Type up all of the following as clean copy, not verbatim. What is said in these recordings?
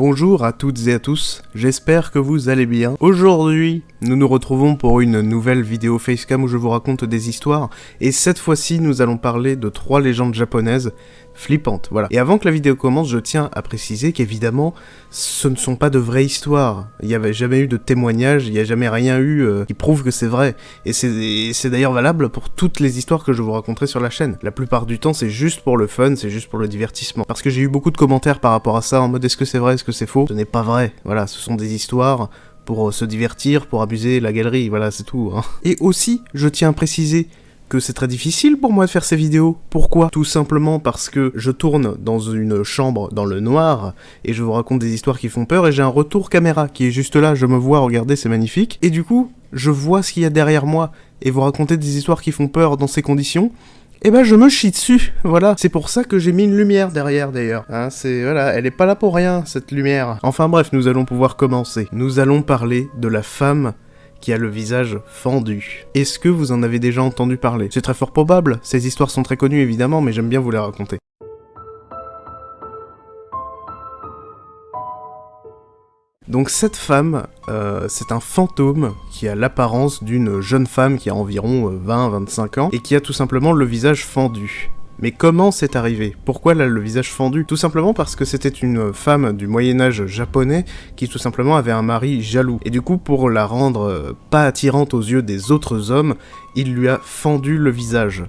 Bonjour à toutes et à tous, j'espère que vous allez bien. Aujourd'hui, nous nous retrouvons pour une nouvelle vidéo Facecam où je vous raconte des histoires, et cette fois-ci, nous allons parler de 3 légendes japonaises flippantes, voilà. Et avant que la vidéo commence, je tiens à préciser qu'évidemment, ce ne sont pas de vraies histoires. Il n'y avait jamais eu de témoignages, il n'y a jamais rien eu qui prouve que c'est vrai. Et c'est d'ailleurs valable pour toutes les histoires que je vous raconterai sur la chaîne. La plupart du temps, c'est juste pour le fun, c'est juste pour le divertissement. Parce que j'ai eu beaucoup de commentaires par rapport à ça, en mode est-ce que c'est vrai, est-ce que c'est faux? Ce n'est pas vrai, voilà, ce sont des histoires pour se divertir, pour abuser la galerie, voilà, c'est tout, hein. Et aussi, je tiens à préciser que c'est très difficile pour moi de faire ces vidéos. Pourquoi? Tout simplement parce que je tourne dans une chambre dans le noir, et je vous raconte des histoires qui font peur, et j'ai un retour caméra qui est juste là, je me vois, regardez, c'est magnifique, et du coup, je vois ce qu'il y a derrière moi, et vous raconter des histoires qui font peur dans ces conditions, et ben je me chie dessus, voilà. C'est pour ça que j'ai mis une lumière derrière d'ailleurs, hein, voilà, elle est pas là pour rien, cette lumière. Enfin bref, nous allons pouvoir commencer. Nous allons parler de la femme qui a le visage fendu. Est-ce que vous en avez déjà entendu parler? C'est très fort probable, ces histoires sont très connues évidemment, mais j'aime bien vous les raconter. Donc cette femme, c'est un fantôme qui a l'apparence d'une jeune femme qui a environ 20-25 ans, et qui a tout simplement le visage fendu. Mais comment c'est arrivé? Pourquoi elle a le visage fendu? Tout simplement parce que c'était une femme du Moyen-Âge japonais qui tout simplement avait un mari jaloux. Et du coup, pour la rendre pas attirante aux yeux des autres hommes, il lui a fendu le visage.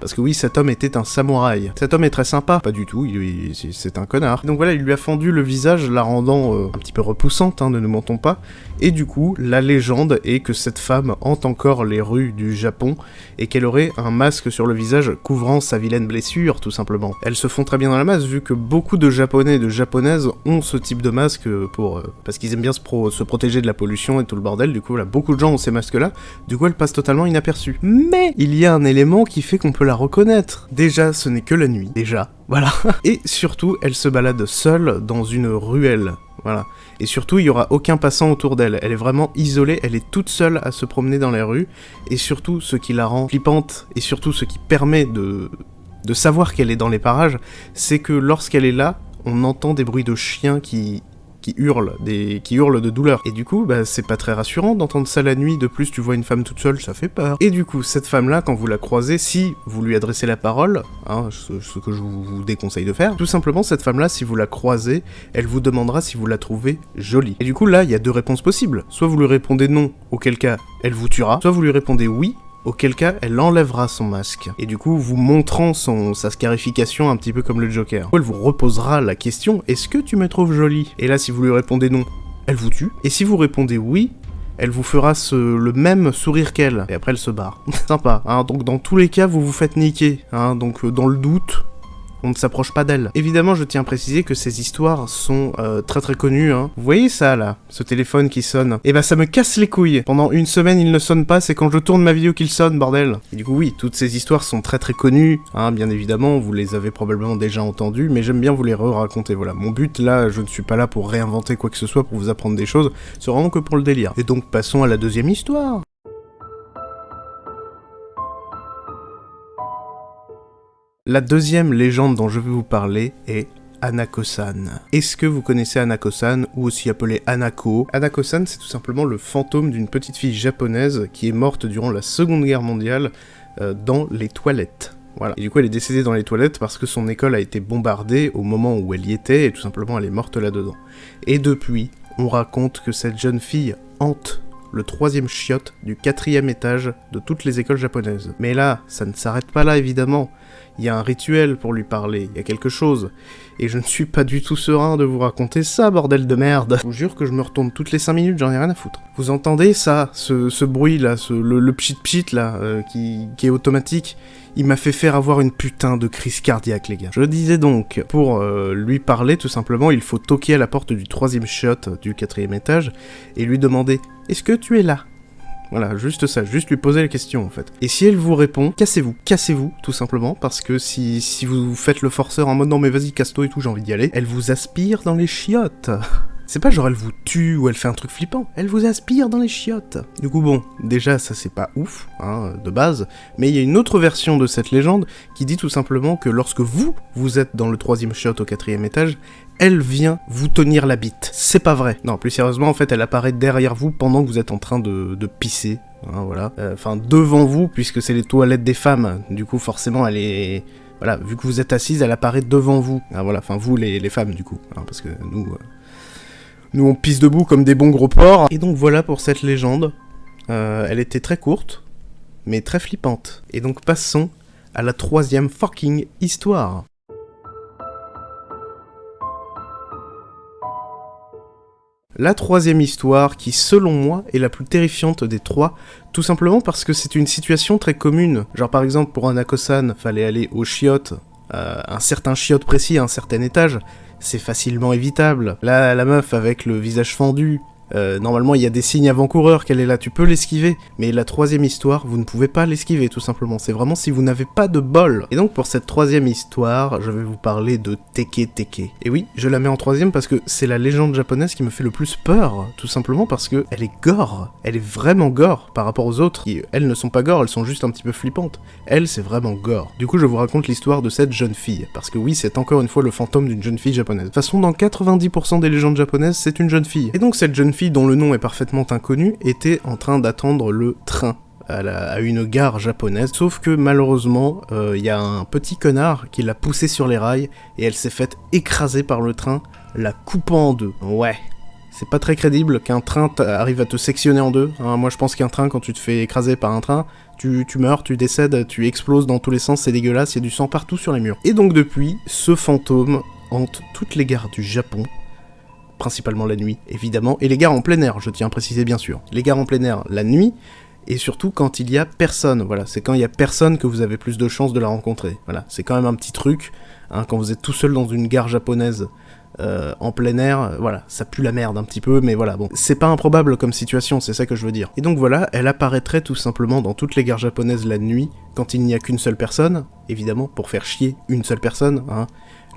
Parce que oui, cet homme était un samouraï. Cet homme est très sympa. Pas du tout, c'est un connard. Donc voilà, il lui a fendu le visage, la rendant un petit peu repoussante, hein, ne nous mentons pas. Et du coup, la légende est que cette femme hante encore les rues du Japon, et qu'elle aurait un masque sur le visage couvrant sa vilaine blessure, tout simplement. Elles se font très bien dans la masse, vu que beaucoup de Japonais et de Japonaises ont ce type de masque parce qu'ils aiment bien se protéger de la pollution et tout le bordel. Du coup, voilà, beaucoup de gens ont ces masques-là. Du coup, elles passent totalement inaperçues. Mais il y a un élément qui fait qu'on peut la reconnaître. Déjà, ce n'est que la nuit. Déjà, voilà. Et surtout, elle se balade seule dans une ruelle. Voilà. Et surtout, il y aura aucun passant autour d'elle. Elle est vraiment isolée, elle est toute seule à se promener dans les rues. Et surtout, ce qui la rend flippante, et surtout ce qui permet de savoir qu'elle est dans les parages, c'est que lorsqu'elle est là, on entend des bruits de chiens qui hurlent de douleur. Et du coup, bah, c'est pas très rassurant d'entendre ça la nuit. De plus, tu vois une femme toute seule, ça fait peur. Et du coup, cette femme-là, quand vous la croisez, si vous lui adressez la parole, hein, ce que je vous déconseille de faire, tout simplement, cette femme-là, si vous la croisez, elle vous demandera si vous la trouvez jolie. Et du coup, là, il y a 2 réponses possibles. Soit vous lui répondez non, auquel cas, elle vous tuera, soit vous lui répondez oui, auquel cas, elle enlèvera son masque. Et du coup, vous montrant sa scarification un petit peu comme le Joker. Elle vous reposera la question, est-ce que tu me trouves jolie? Et là, si vous lui répondez non, elle vous tue. Et si vous répondez oui, elle vous fera le même sourire qu'elle. Et après, elle se barre. Sympa, hein. Donc dans tous les cas, vous vous faites niquer, hein. Donc dans le doute, on ne s'approche pas d'elle. Évidemment, je tiens à préciser que ces histoires sont très très connues, hein. Vous voyez ça, là? Ce téléphone qui sonne. Eh ben, ça me casse les couilles. Pendant une semaine, il ne sonne pas, c'est quand je tourne ma vidéo qu'il sonne, bordel. Et du coup, oui, toutes ces histoires sont très très connues, hein, bien évidemment, vous les avez probablement déjà entendues, mais j'aime bien vous les re-raconter, voilà. Mon but, là, je ne suis pas là pour réinventer quoi que ce soit, pour vous apprendre des choses, c'est vraiment que pour le délire. Et donc, passons à la deuxième histoire. La deuxième légende dont je vais vous parler est Hanako-san. Est-ce que vous connaissez Hanako-san, ou aussi appelé Hanako? Hanako-san, c'est tout simplement le fantôme d'une petite fille japonaise qui est morte durant la Seconde Guerre mondiale dans les toilettes. Voilà. Et du coup, elle est décédée dans les toilettes parce que son école a été bombardée au moment où elle y était, et tout simplement, elle est morte là-dedans. Et depuis, on raconte que cette jeune fille hante le 3e chiotte du 4e étage de toutes les écoles japonaises. Mais là, ça ne s'arrête pas là, évidemment. Il y a un rituel pour lui parler, il y a quelque chose. Et je ne suis pas du tout serein de vous raconter ça, bordel de merde. Je vous jure que je me retourne toutes les 5 minutes, j'en ai rien à foutre. Vous entendez ça, ce bruit-là, le pchit-pchit, là, qui est automatique? Il m'a fait faire avoir une putain de crise cardiaque, les gars. Je disais donc, pour lui parler, tout simplement, il faut toquer à la porte du 3e chiotte du 4e étage, et lui demander « Est-ce que tu es là ?» Voilà, juste ça, juste lui poser la question en fait. Et si elle vous répond, cassez-vous, tout simplement, parce que si vous faites le forceur en mode non mais vas-y casse-toi et tout, j'ai envie d'y aller, elle vous aspire dans les chiottes. C'est pas genre elle vous tue ou elle fait un truc flippant, elle vous aspire dans les chiottes. Du coup bon, déjà ça c'est pas ouf, hein, de base, mais il y a une autre version de cette légende qui dit tout simplement que lorsque vous êtes dans le 3e chiotte au 4e étage, elle vient vous tenir la bite. C'est pas vrai. Non, plus sérieusement, en fait, elle apparaît derrière vous pendant que vous êtes en train de pisser. Hein, voilà. Enfin, devant vous, puisque c'est les toilettes des femmes. Du coup, forcément, elle est... Voilà, vu que vous êtes assise, elle apparaît devant vous. Ah, voilà, enfin, vous, les femmes, du coup. Hein, parce que nous, on pisse debout comme des bons gros porcs. Et donc, voilà pour cette légende. Elle était très courte, mais très flippante. Et donc, passons à la 3e fucking histoire. La 3e histoire qui, selon moi, est la plus terrifiante des 3, tout simplement parce que c'est une situation très commune. Genre par exemple, pour un Akosan, fallait aller aux chiottes, un certain chiotte précis, à un certain étage, c'est facilement évitable. Là, la meuf avec le visage fendu, normalement il y a des signes avant-coureurs qu'elle est là, tu peux l'esquiver, mais la 3e histoire, vous ne pouvez pas l'esquiver tout simplement, c'est vraiment si vous n'avez pas de bol. Et donc pour cette 3e histoire, je vais vous parler de Teke Teke. Et oui, je la mets en 3e parce que c'est la légende japonaise qui me fait le plus peur, tout simplement parce que elle est gore, elle est vraiment gore par rapport aux autres, qui elles ne sont pas gore, elles sont juste un petit peu flippantes. Elle, c'est vraiment gore. Du coup, je vous raconte l'histoire de cette jeune fille, parce que oui, c'est encore une fois le fantôme d'une jeune fille japonaise. De toute façon, dans 90% des légendes japonaises, c'est une jeune fille. Et donc cette jeune fille, dont le nom est parfaitement inconnu, était en train d'attendre le train à une gare japonaise, sauf que malheureusement, y a un petit connard qui l'a poussée sur les rails, et elle s'est faite écraser par le train, la coupant en deux. Ouais, c'est pas très crédible qu'un train arrive à te sectionner en deux, hein. Moi je pense qu'un train, quand tu te fais écraser par un train, tu meurs, tu décèdes, tu exploses dans tous les sens, c'est dégueulasse, il y a du sang partout sur les murs. Et donc depuis, ce fantôme hante toutes les gares du Japon, principalement la nuit, évidemment, et les gares en plein air, je tiens à préciser bien sûr. Les gares en plein air la nuit, et surtout quand il y a personne, voilà, c'est quand il y a personne que vous avez plus de chances de la rencontrer, voilà, c'est quand même un petit truc, hein, quand vous êtes tout seul dans une gare japonaise, en plein air, voilà, ça pue la merde un petit peu, mais voilà, bon, c'est pas improbable comme situation, c'est ça que je veux dire. Et donc voilà, elle apparaîtrait tout simplement dans toutes les gares japonaises la nuit, quand il n'y a qu'une seule personne, évidemment, pour faire chier une seule personne, hein.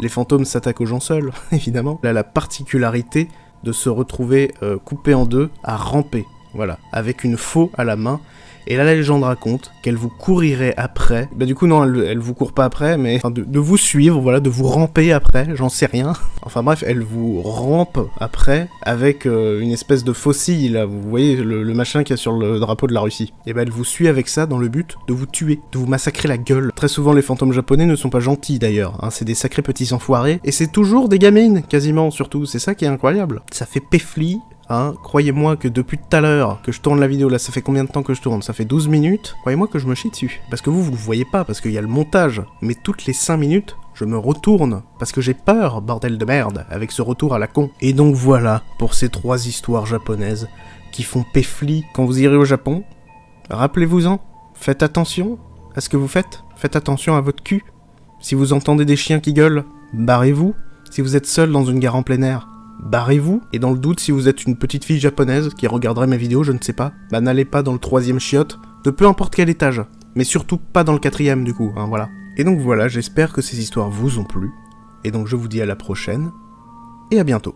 Les fantômes s'attaquent aux gens seuls, évidemment. Elle a la particularité de se retrouver coupée en deux, à ramper, voilà, avec une faux à la main. Et là, la légende raconte qu'elle vous courirait après. Bah du coup, non, elle vous court pas après, mais enfin, de vous suivre, voilà, de vous ramper après, j'en sais rien. Enfin bref, elle vous rampe après avec une espèce de faucille, là, vous voyez, le machin qu'il y a sur le drapeau de la Russie. Et bah elle vous suit avec ça dans le but de vous tuer, de vous massacrer la gueule. Très souvent, les fantômes japonais ne sont pas gentils d'ailleurs, hein, c'est des sacrés petits enfoirés. Et c'est toujours des gamines, quasiment, surtout, c'est ça qui est incroyable. Ça fait péfli. Hein, croyez-moi que depuis tout à l'heure que je tourne la vidéo, là ça fait combien de temps que je tourne? Ça fait 12 minutes. Croyez-moi que je me chie dessus. Parce que vous le voyez pas, parce qu'il y a le montage. Mais toutes les 5 minutes, je me retourne. Parce que j'ai peur, bordel de merde, avec ce retour à la con. Et donc voilà, pour ces 3 histoires japonaises qui font péfli quand vous irez au Japon. Rappelez-vous-en, faites attention à ce que vous faites. Faites attention à votre cul. Si vous entendez des chiens qui gueulent, barrez-vous. Si vous êtes seul dans une gare en plein air, barrez-vous, et dans le doute, si vous êtes une petite fille japonaise qui regarderait mes vidéos, je ne sais pas, bah n'allez pas dans le 3e chiotte, de peu importe quel étage, mais surtout pas dans le 4e du coup, hein, voilà. Et donc voilà, j'espère que ces histoires vous ont plu, et donc je vous dis à la prochaine, et à bientôt.